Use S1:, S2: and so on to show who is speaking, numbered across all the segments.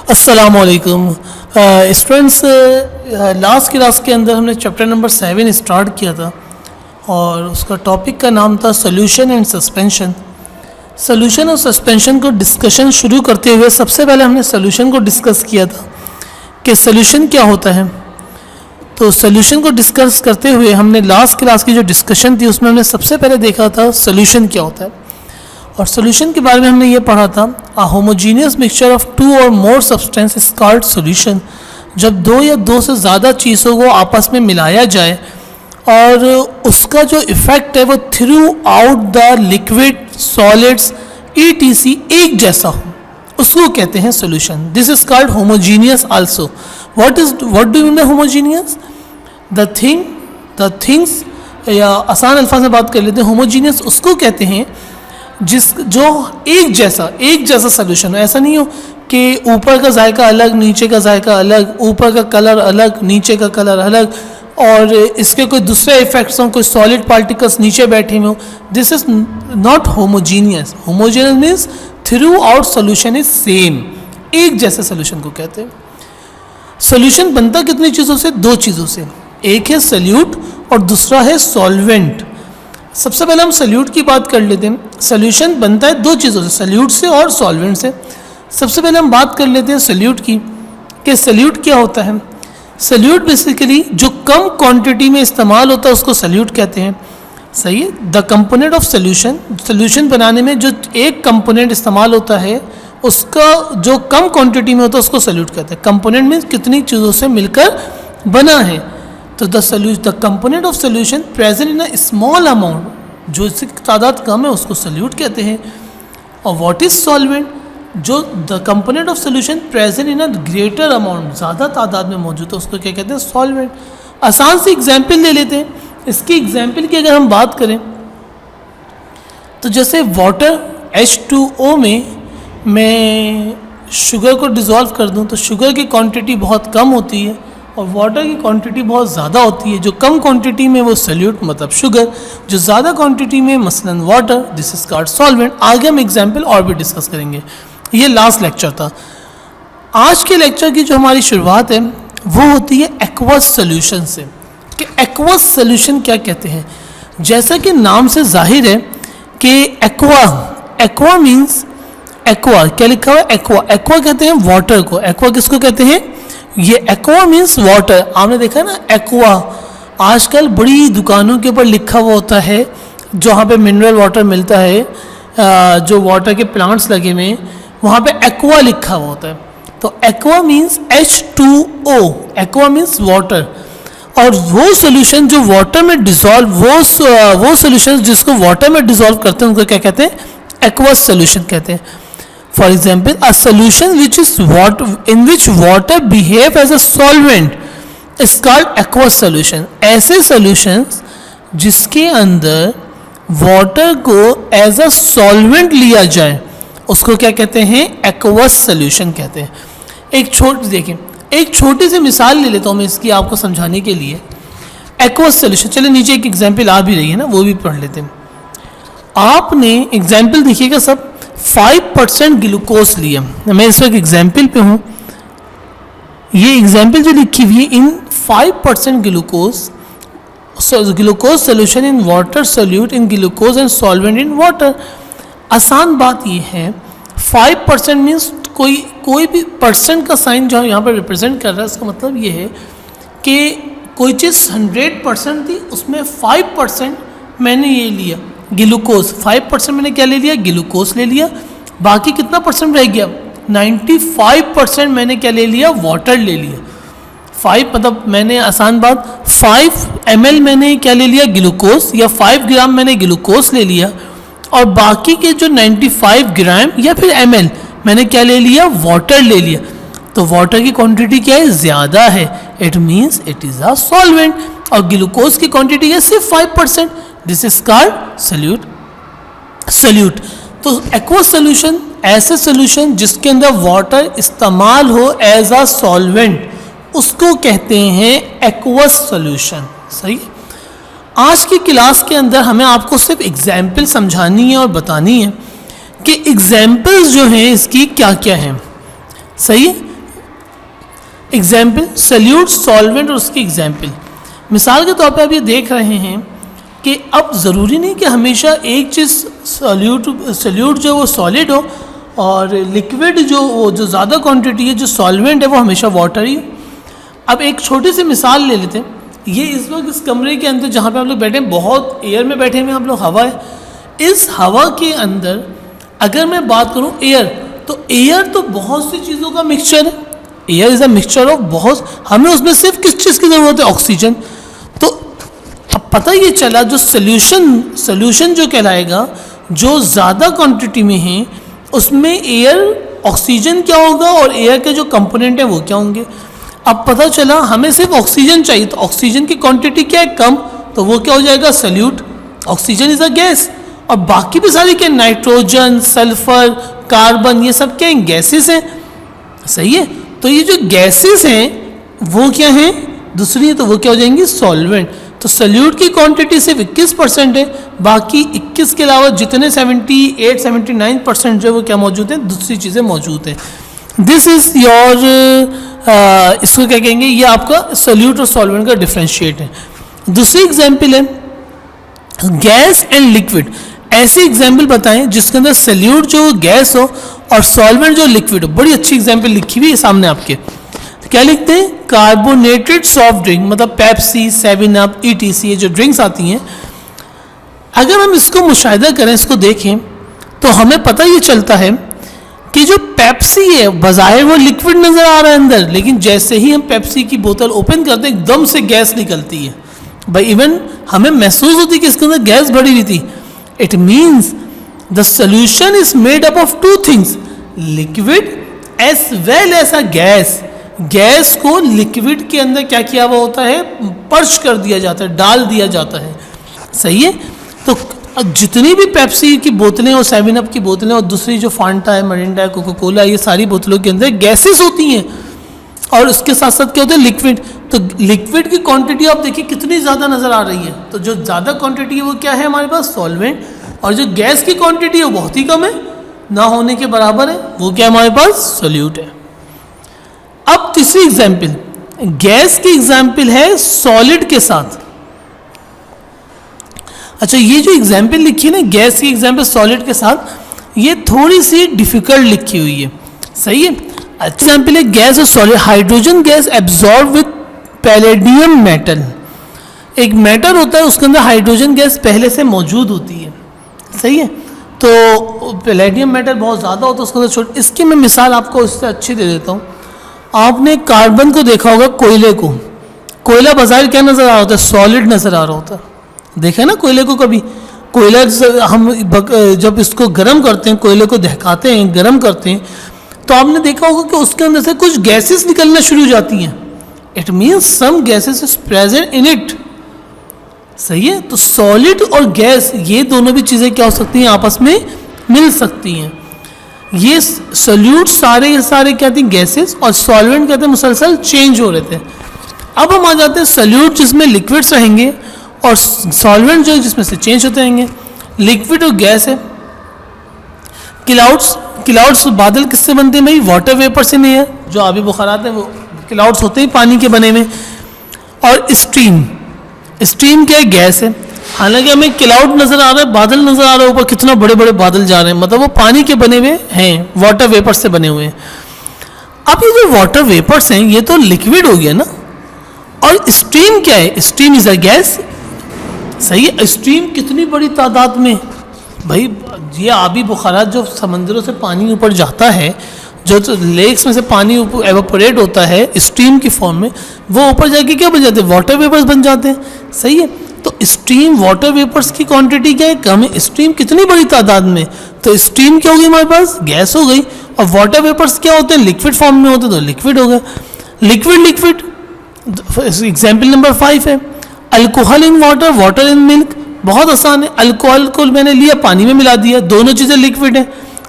S1: अस्सलामुअलैकुम students. Last class के अंदर हमने चैप्टर नंबर 7 स्टार्ट किया था और उसका टॉपिक का नाम था सोल्यूशन एंड सस्पेंशन। सोल्यूशन और सस्पेंशन को डिस्कशन शुरू करते हुए सबसे पहले हमने सोल्यूशन को डिस्कस किया था कि सोल्यूशन क्या होता है। तो सोल्यूशन को डिस्कस करते हुए हमने लास्ट क्लास की जो डिस्कशन थी उसमें हमने सबसे पहले देखा था सोल्यूशन क्या होता है, और सोल्यूशन के बारे में हमने ये पढ़ा था a homogeneous mixture of two और more substance is called solution. जब दो या दो से ज़्यादा चीज़ों को आपस में मिलाया जाए और उसका जो इफ़ेक्ट है वो through out the liquid solids ETC एक जैसा हो, उसको कहते हैं solution. This is called homogeneous also. What do you mean homogeneous? The things, या आसान अल्फाज में बात कर लेते हैं, होमोजीनियस उसको कहते हैं जो एक जैसा सोल्यूशन हो। ऐसा नहीं हो कि ऊपर का जायका अलग, नीचे का जायका अलग, ऊपर का कलर अलग, नीचे का कलर अलग, और इसके कोई दूसरे इफेक्ट्स हों, कोई सॉलिड पार्टिकल्स नीचे बैठे हुए हों। This is not homogeneous. Homogeneous means through out solution is same, एक जैसे सोल्यूशन को कहते हैं। सोल्यूशन बनता कितनी चीज़ों से? दो चीज़ों से, एक है सल्यूट और दूसरा है सॉल्वेंट। सबसे पहले हम सल्यूट की बात कर लेते हैं। सोल्यूशन बनता है दो चीज़ों से, सल्यूट से और सॉल्वेंट से। सबसे पहले हम बात कर लेते हैं सल्यूट की कि सल्यूट क्या होता है। सल्यूट बेसिकली जो कम क्वांटिटी में इस्तेमाल होता है उसको सल्यूट कहते हैं। सही है। The component of solution, solution बनाने में जो एक कंपोनेंट इस्तेमाल होता है उसका जो कम क्वांटिटी में होता है उसको सल्यूट कहते हैं। कंपोनेंट मीन्स कितनी चीज़ों से मिलकर बना है। तो the component of solution present in a small amount, जो इसकी तादाद कम है उसको सल्यूट कहते हैं। और व्हाट इज सॉल्वेंट? जो the component of solution present in a greater amount, ज़्यादा तादाद में मौजूद है, उसको क्या कहते हैं? सॉल्वेंट। आसान सी एग्जाम्पल ले लेते हैं। इसकी एग्जाम्पल की अगर हम बात करें तो जैसे वाटर H2O में मैं शुगर को डिज़ोल्व कर दूं तो शुगर की क्वांटिटी बहुत कम होती है और वाटर की क्वांटिटी बहुत ज़्यादा होती है। जो कम क्वांटिटी में वो सल्यूट मतलब शुगर, जो ज़्यादा क्वांटिटी में मसलन water, this is called solvent. आगे हम एग्जाम्पल और भी डिस्कस करेंगे। ये लास्ट लेक्चर था। आज के लेक्चर की जो हमारी शुरुआत है वो होती है एक्वस सोल्यूशन से। कि एक्वस सोल्यूशन क्या कहते हैं? जैसा कि नाम से जाहिर है कि एक्वा मीन्स, एक्वा क्या लिखा हुआ है? एक्वा कहते हैं वाटर को। एक्वा किसको कहते हैं? ये एक्वा मीन्स वाटर। आपने देखा ना एक्वा, आजकल बड़ी दुकानों के ऊपर लिखा हुआ होता है, जहाँ पे मिनरल वाटर मिलता है, जो वाटर के प्लांट्स लगे हुए हैं वहाँ पे एक्वा लिखा हुआ होता है। तो aqua means H2O, aqua means water. और वो सोल्यूशन जो वाटर में डिजॉल्व, वो सोल्यूशन जिसको वाटर में डिजॉल्व करते हैं उनको क्या कहते हैं? एक्वस सोल्यूशन कहते हैं। For example, a solution in which water behave as a solvent is called aqueous solution. ऐसे solutions जिसके अंदर water को as a solvent लिया जाए उसको क्या कहते हैं? aqueous solution कहते हैं। एक छोटी सी मिसाल ले लेता हूँ मैं इसकी आपको समझाने के लिए। aqueous solution, चलिए नीचे एक एग्जाम्पल आ भी रही है ना, वो भी पढ़ लेते हैं। आपने एग्जाम्पल देखिएगा सब, 5% ग्लूकोज लिया। मैं इस वक्त एग्जाम्पल पे हूँ। ये एग्जाम्पल जो लिखी हुई है, इन 5% glucose solution in water solute in glucose and solvent in water. आसान बात ये है, 5% मीन्स कोई भी परसेंट का साइन जो यहाँ पर रिप्रेजेंट कर रहा है, इसका मतलब ये है कि कोई चीज़ 100% थी, उसमें 5% मैंने ये लिया ग्लूकोज। 5% मैंने क्या ले लिया? ग्लूकोज ले लिया। बाकी कितना परसेंट रह गया? 95% मैंने क्या ले लिया? वाटर ले लिया। 5 मतलब मैंने, आसान बात, 5 ml मैंने क्या ले लिया? ग्लूकोज, या 5 ग्राम मैंने ग्लूकोज ले लिया, और बाकी के जो 95 ग्राम या फिर ml मैंने क्या ले लिया? वाटर ले लिया। तो वाटर की क्वांटिटी क्या है? ज़्यादा है। It means it is a solvent. और ग्लूकोज की क्वांटिटी है सिर्फ 5%। This is called solute. तो एक्वस सोल्यूशन ऐसे सोल्यूशन जिसके अंदर वाटर इस्तेमाल हो एज अ सॉल्वेंट, उसको कहते हैं एक्वस सोल्यूशन। सही। आज की क्लास के अंदर हमें आपको सिर्फ एग्जाम्पल समझानी है और बतानी है कि एग्जाम्पल्स जो हैं इसकी क्या क्या हैं। सही है। एग्जाम्पल सल्यूट, सॉल्वेंट और उसकी एग्जाम्पल। मिसाल के तौर पे आप ये देख रहे हैं कि अब ज़रूरी नहीं कि हमेशा एक चीज़ सल्यूट जो वो सॉलिड हो और लिक्विड जो ज़्यादा क्वांटिटी है जो सॉल्वेंट है वो हमेशा वाटर ही हो। अब एक छोटी सी मिसाल ले लेते हैं। ये इस वक्त इस कमरे के अंदर जहाँ पे आप लोग बैठे हैं, बहुत एयर में बैठे हुए आप लोग, हवा है। इस हवा के अंदर अगर मैं बात करूँ एयर, तो एयर तो बहुत सी चीज़ों का मिक्सचर है। Air is a mixture of बहुत, हमें उसमें सिर्फ किस चीज़ की ज़रूरत है? ऑक्सीजन। तो अब पता ये चला जो सोल्यूशन जो कहलाएगा, जो ज़्यादा क्वांटिटी में है उसमें एयर, ऑक्सीजन क्या होगा और एयर के जो कंपोनेंट है वो क्या होंगे। अब पता चला हमें सिर्फ ऑक्सीजन चाहिए, तो ऑक्सीजन की क्वांटिटी क्या है? कम, तो वो क्या हो जाएगा? Solute. Oxygen is a gas. और बाकी भी सारी क्या? नाइट्रोजन, सल्फर, कार्बन, ये सब क्या हैं? गैसेस हैं। सही है। तो ये जो गैसेस हैं वो क्या हैं? दूसरी है, तो वो क्या हो जाएंगी? सॉल्वेंट। तो सल्यूट की क्वांटिटी सिर्फ 21% है, बाकी 21 के अलावा जितने 78-79% जो है वो क्या मौजूद है? दूसरी चीज़ें मौजूद हैं। दिस इज़ योर, इसको क्या कहेंगे? ये आपका सल्यूट और सॉल्वेंट का डिफ्रेंशिएट है। दूसरी एग्जाम्पल है गैस एंड लिक्विड। ऐसी एग्जाम्पल बताएं जिसके अंदर सल्यूट जो गैस हो और सॉल्वेंट जो लिक्विड हो। बड़ी अच्छी एग्जाम्पल लिखी हुई है सामने आपके। तो क्या लिखते हैं? कार्बोनेटेड सॉफ्ट ड्रिंक, मतलब पेप्सी, 7 अप, ETC, ये जो ड्रिंक्स आती हैं। अगर हम इसको मुशाहिदा करें, इसको देखें, तो हमें पता ये चलता है कि जो पेप्सी है बज़ाहिर वो लिक्विड नज़र आ रहा है अंदर, लेकिन जैसे ही हम पेप्सी की बोतल ओपन करते हैं एकदम से गैस निकलती है। भाई इवन हमें महसूस होती है कि इसके अंदर गैस भरी हुई थी। It means the solution is made up of 2 things, liquid as well as a gas. Gas को लिक्विड के अंदर क्या किया हुआ होता है? पर्च कर दिया जाता है, डाल दिया जाता है। सही है। तो जितनी भी पेप्सी की बोतलें और 7 अप की बोतलें और दूसरी जो फांटा है, मरिंडा है, कोका कोला, ये सारी बोतलों के अंदर गैसेस होती हैं और उसके साथ साथ क्या होता है? लिक्विड। तो लिक्विड की क्वांटिटी आप देखिए कितनी ज़्यादा नज़र आ रही है। तो जो ज़्यादा क्वांटिटी है वो क्या है हमारे पास? सॉल्वेंट। और जो गैस की क्वांटिटी है वो बहुत ही कम है, ना होने के बराबर है, वो क्या हमारे पास? सॉल्यूट है। अब तीसरी एग्जाम्पल, गैस की एग्जाम्पल है सॉलिड के साथ। अच्छा, ये जो एग्जाम्पल लिखी है ना गैस की एग्जाम्पल सॉलिड के साथ, ये थोड़ी सी डिफिकल्ट लिखी हुई है। सही है। एग्जाम्पल है गैस और solid. Hydrogen gas absorb with palladium metal. एक मेटल होता है उसके अंदर हाइड्रोजन गैस पहले से मौजूद होती है। सही है। तो पैलेडियम मेटल बहुत ज़्यादा होता है उसके अंदर छोटे। इसकी मैं मिसाल आपको उससे अच्छी दे देता हूँ। आपने कार्बन को देखा होगा, कोयले को। कोयला बाजार क्या नज़र आ रहा होता है? सॉलिड नज़र आ रहा होता है। देखा ना कोयले को कभी? कोयला हम जब इसको गर्म करते हैं, कोयले को दहकाते हैं, गर्म करते हैं, तो आपने देखा होगा कि उसके अंदर से कुछ गैसेस निकलना शुरू हो जाती हैं। It means some gases is present in it. सही है। तो सॉलिड और गैस ये दोनों भी चीज़ें क्या हो सकती हैं? आपस में मिल सकती हैं। ये सॉल्यूट सारे क्या थी? गैसेस। और सॉल्वेंट कहते हैं मुसलसल चेंज हो रहे थे। अब हम आ जाते हैं सॉल्यूट जिसमें लिक्विड्स रहेंगे और सॉल्वेंट जो है जिसमें से चेंज होते रहेंगे। लिक्विड और गैस है। क्लाउड्स बादल किससे बनते हैं भाई? वाटर वेपर से नहीं है। जो आबी बुखारात हैं वो क्लाउड्स होते हैं पानी के बने हुए। और स्टीम क्या है? गैस है। हालांकि हमें क्लाउड नज़र आ रहा है, बादल नज़र आ रहा है ऊपर, कितना बड़े बड़े बादल जा रहे हैं, मतलब वो पानी के बने हुए हैं, वाटर वेपर से बने हुए हैं। अब ये जो वाटर वेपर्स हैं ये तो लिक्विड हो गया ना। और स्टीम क्या है? Steam is a gas. सही है। स्टीम कितनी बड़ी तादाद में भाई, ये आबी बुखारात जो समंदरों से पानी ऊपर जाता है, जो लेक्स में से पानी एवापोरेट होता है स्टीम की फॉर्म में, वो ऊपर जाके क्या बन जाते हैं? वाटर वेपर्स बन जाते हैं। सही है। तो स्टीम, वाटर वेपर्स की क्वांटिटी क्या है? कम है। स्टीम कितनी बड़ी तादाद में, तो स्टीम क्या होगी हमारे पास? गैस हो गई। और वाटर वेपर्स क्या होते हैं? लिक्विड फॉर्म में होते हैं, तो लिक्विड हो गया। लिक्विड एग्जाम्पल नंबर 5 है alcohol in water, water in milk. बहुत आसान है। अल्कोहल को मैंने लिया, पानी में मिला दिया, दोनों चीज़ें लिक्विड है।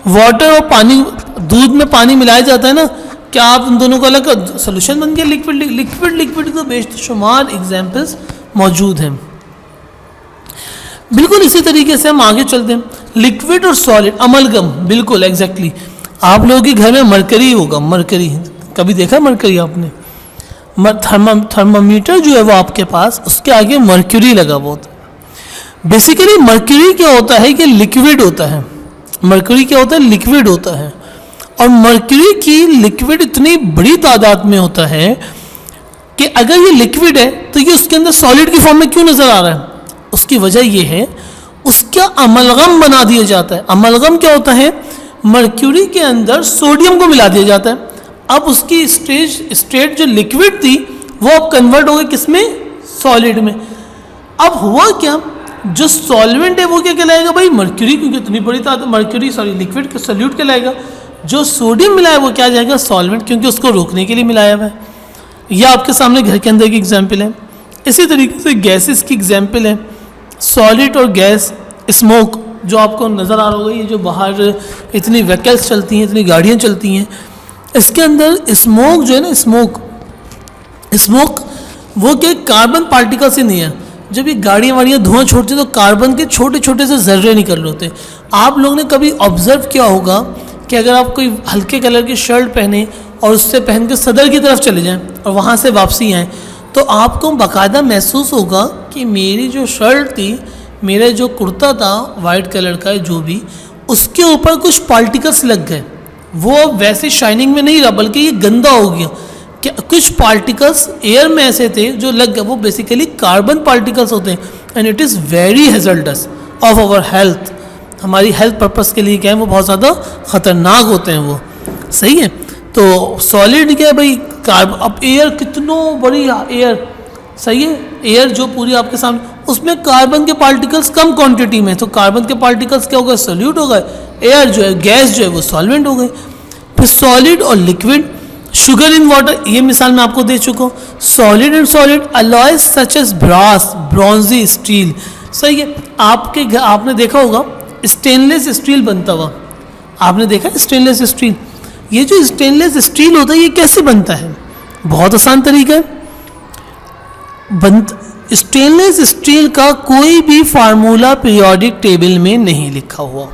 S1: वाटर और पानी, दूध में पानी मिलाया जाता है ना, क्या आप उन दोनों को अलग सोल्यूशन बन गया? लिक्विड तो बेशुमार एग्जाम्पल्स मौजूद हैं। बिल्कुल इसी तरीके से हम आगे चलते हैं। लिक्विड और सॉलिड, अमलगम, बिल्कुल एग्जैक्टली। आप लोगों के घर में मरकरी होगा, मरकरी कभी देखा मरकरी आपने? थर्मामीटर जो है वो आपके पास, उसके आगे मर्क्यूरी लगा हुआ होता है। बेसिकली मर्क्यूरी क्या होता है कि लिक्विड होता है। मर्क्यूरी क्या होता है? लिक्विड होता है। और मर्क्यूरी की लिक्विड इतनी बड़ी तादाद में होता है कि अगर ये लिक्विड है तो ये उसके अंदर सॉलिड की फॉर्म में क्यों नज़र आ रहा है? उसकी वजह ये है, उसका अमलगम बना दिया जाता है। अमलगम क्या होता है? मर्क्यूरी के अंदर सोडियम को मिला दिया जाता है। अब उसकी स्टेट जो लिक्विड थी वो अब कन्वर्ट हो गई किस में? सॉलिड में। अब हुआ क्या, जो सॉल्वेंट है वो क्या कहलाएगा भाई? मर्क्यूरी, क्योंकि इतनी बड़ी तादाद मर्क्यूरी लिक्विड के सोल्यूट कहलाएगा। जो सोडियम मिलाया वो क्या जाएगा? सॉल्वेंट, क्योंकि उसको रोकने के लिए मिलाया हुआ है। यह आपके सामने घर के अंदर की एग्जाम्पल है। इसी तरीके से गैसेस की एग्जाम्पल है, सॉलिड और गैस। स्मोक जो आपको नज़र आ रहा होगा, ये जो बाहर इतनी व्हीकल्स चलती हैं, इतनी गाड़ियाँ चलती हैं, इसके अंदर स्मोक जो है ना, स्मोक वो क्या कार्बन पार्टिकल से नहीं है। जब ये गाड़ियाँ वाड़ियाँ धुआं छोड़ती हैं तो कार्बन के छोटे छोटे से जर्रे निकल रहे होते हैं। आप लोगों ने कभी ऑब्जर्व किया होगा कि अगर आप कोई हल्के कलर की शर्ट पहने और उससे पहन के सदर की तरफ चले जाएं और वहाँ से वापसी आएँ, तो आपको बाकायदा महसूस होगा कि मेरी जो शर्ट थी, मेरा जो कुर्ता था वाइट कलर का, जो भी, उसके ऊपर कुछ पार्टिकल्स लग गए। वो अब वैसे शाइनिंग में नहीं रहा, बल्कि ये गंदा हो गया। क्या कुछ पार्टिकल्स एयर में ऐसे थे जो लग गए, वो बेसिकली कार्बन पार्टिकल्स होते हैं। And it is very hazardous of our health. हमारी हेल्थ पर्पस के लिए क्या है, वो बहुत ज़्यादा ख़तरनाक होते हैं वो। सही है। तो सॉलिड क्या है भाई? कार्बन। अब एयर, कितनों बड़ी एयर, सही है, एयर जो पूरी आपके सामने, उसमें कार्बन के पार्टिकल्स कम क्वांटिटी में, तो कार्बन के पार्टिकल्स क्या हो गए? सोल्यूट हो गए। एयर जो है, गैस जो है, वो सॉल्वेंट हो गए। फिर सॉलिड और लिक्विड, शुगर इन वाटर, ये मिसाल मैं आपको दे चुका हूँ। Solid and solid alloys such as brass, bronze, steel. सही है। आपने देखा होगा स्टेनलेस स्टील बनता हुआ, आपने देखा स्टेनलेस स्टील। ये जो स्टेनलेस स्टील होता है, ये कैसे बनता है? बहुत आसान तरीका है। स्टेनलेस स्टील का कोई भी फार्मूला पीरियोडिक टेबल में नहीं लिखा हुआ।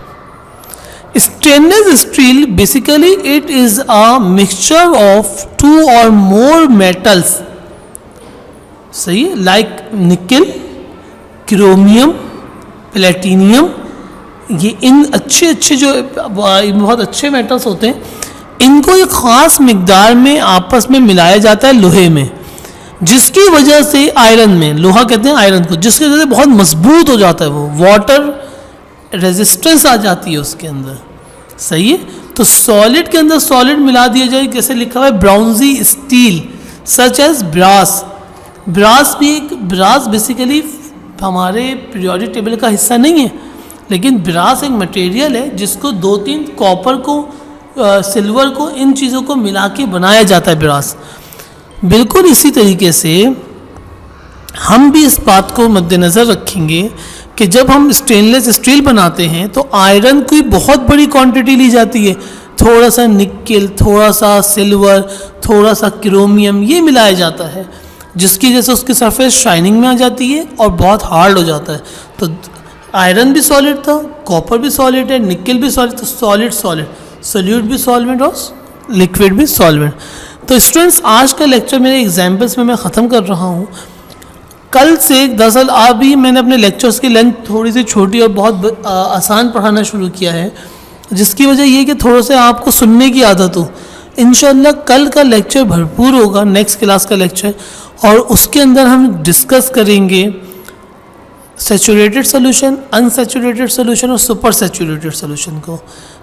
S1: Stainless steel basically it is a mixture of 2 or more metals, सही है, लाइक निकल, क्रोमियम, प्लेटिनियम। ये इन अच्छे जो बहुत अच्छे मेटल्स होते हैं, इनको एक ख़ास मिकदार में आपस में मिलाया जाता है लोहे में, जिसकी वजह से आयरन में, लोहा कहते हैं आयरन को, जिसकी वजह से बहुत मजबूत हो जाता है वो, वाटर रेजिस्टेंस आ जाती है उसके अंदर। सही है। तो सॉलिड के अंदर सॉलिड मिला दिया जाए, जैसे लिखा हुआ है bronze steel such as brass. Brass basically हमारे पीरियोडिक टेबल का हिस्सा नहीं है, लेकिन ब्रास एक मटेरियल है जिसको 2-3 कॉपर को, सिल्वर को, इन चीज़ों को मिला के बनाया जाता है ब्रास। बिल्कुल इसी तरीके से हम भी इस बात को मद्देनज़र रखेंगे कि जब हम स्टेनलेस स्टील बनाते हैं तो आयरन की बहुत बड़ी क्वांटिटी ली जाती है, थोड़ा सा निकल, थोड़ा सा सिल्वर, थोड़ा सा क्रोमियम, ये मिलाया जाता है, जिसकी वजह से उसकी सरफेस शाइनिंग में आ जाती है और बहुत हार्ड हो जाता है। तो आयरन भी सॉलिड था, कॉपर भी सॉलिड है, निकल भी सॉलिड, तो सॉलिड सोल्यूट भी सॉल्वेंट और लिक्विड भी सॉल्वेंट। तो स्टूडेंट्स, आज का लेक्चर मेरे एग्जाम्पल्स में मैं ख़त्म कर रहा हूँ। कल से दरअसल अभी मैंने अपने लेक्चर्स की लेंथ थोड़ी सी छोटी और बहुत आसान पढ़ाना शुरू किया है, जिसकी वजह ये कि थोड़ा सा आपको सुनने की आदत हो। इंशाल्लाह कल का लेक्चर भरपूर होगा, नेक्स्ट क्लास का लेक्चर, और उसके अंदर हम डिस्कस करेंगे सैचुरेटेड सोल्यूशन, अनसैचुरेटेड सोल्यूशन और सुपर सैचुरेटेड सोल्यूशन को।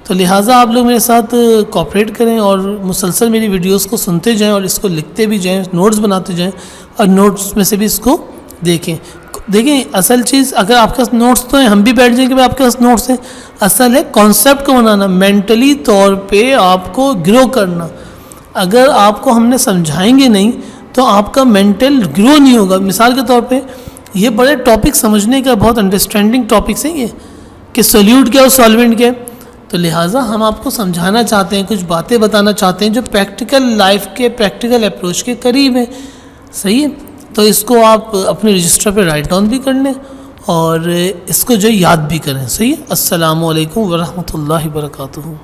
S1: तो लिहाजा आप लोग मेरे साथ कोऑपरेट करें और मुसलसल मेरी वीडियोस को सुनते जाएं और इसको लिखते भी जाएं, नोट्स बनाते जाएं, और नोट्स में से भी इसको देखें। असल चीज़, अगर आपके पास नोट्स तो हैं, हम भी बैठ जाएंगे, आपके पास नोट्स हैं, असल है कॉन्सेप्ट को बनाना, मेंटली तौर पे आपको ग्रो करना। अगर आपको हमने समझाएंगे नहीं तो आपका मेंटल ग्रो नहीं होगा। मिसाल के तौर पे ये बड़े टॉपिक समझने का बहुत अंडरस्टैंडिंग टॉपिक्स हैं ये, कि सोल्यूट क्या और सॉल्वेंट क्या है। तो लिहाजा हम आपको समझाना चाहते हैं, कुछ बातें बताना चाहते हैं जो प्रैक्टिकल लाइफ के, प्रैक्टिकल अप्रोच के करीब है। सही है। तो इसको आप अपने रजिस्टर पे राइट डाउन भी कर लें और इसको जो याद भी करें। सही है। अस्सलामु अलैकुम वरहमतुल्लाहि वबरकातुहू।